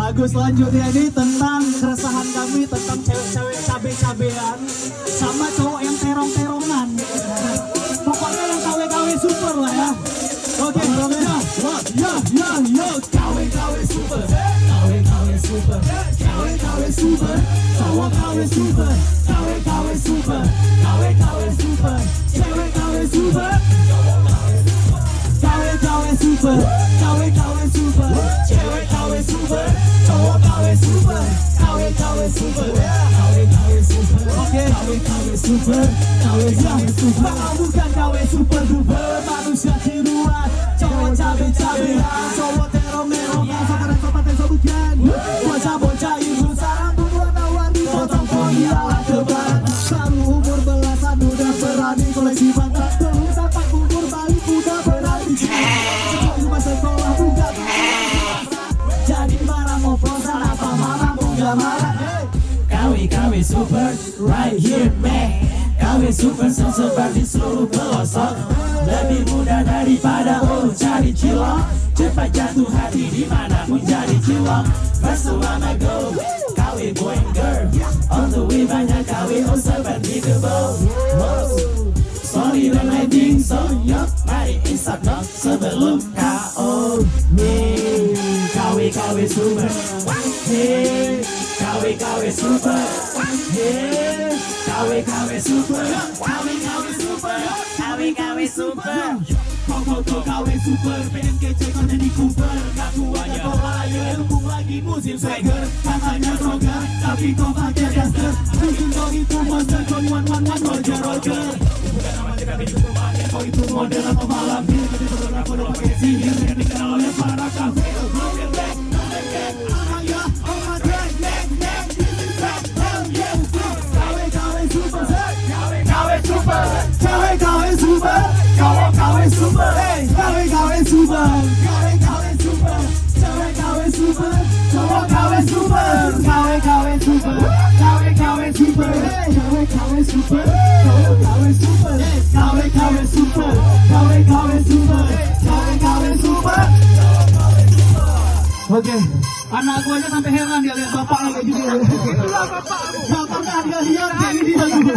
Lagu selanjutnya ini tentang keresahan kami tentang cewek-cewek cabe-cabean sama cowok yang terong-terongan. Pokoknya yang KW-KW super lah ya. Oke, yo, KW-KW super, KW-KW super, KW-KW super, cowok KW super, KW-KW super, KW-KW super, cewek KW super, KW-KW super, KW-KW super, cewek KW super, cowok KW super, KW-KW super, KW-KW super, oke, KW-KW super, KW-KW super, bukan KW super duper, manusia tiruan, cowok cabe-cabean, cowok terong-terongan, sopan-sopan bukan, bocah-bocah ibu sarang warna-warni, potong poni ala kebaran, baru umur belasan udah berani koleksi mantan, belum sampai umur balik udah berani, cuma sekolah bukan, jadi marah mau prosan apa mama gak marah. KW super right here man, KW super tersebar di seluruh pelosok, lebih mudah daripada cari cilok, cepat jatuh hati dimanapun jadi cilok. First wanna go, KW boy and girl, on the way banyak KW unforgettable. Sorry when I think so, yup, mari insert no sebelum KO. KW super, hey, KW super, hey, KW super, KW super, KW super. Koko KW super, pengen kece kau jadi Cooper, gak kuanya kau layu, lumbung lagi musim swagger, katanya stronger, tapi kau pakai duster, mungkin kau itu monster, kau one Roger. Bukan nama tapi cukup banyak, kau itu model atau malam bir, tapi beberapa udah pakai sihir, yang dikenal oleh para kafir. Broken back, KW super, KW super, hey, KW super, KW super, cewek KW super, cowok KW super, KW super, KW super, hey, KW super, cowok KW super, KW super, KW super, KW super. Oke, anak gue aja sampai heran dia lihat bapaknya kayak gini. Bapaknya dia lihat kayak gini.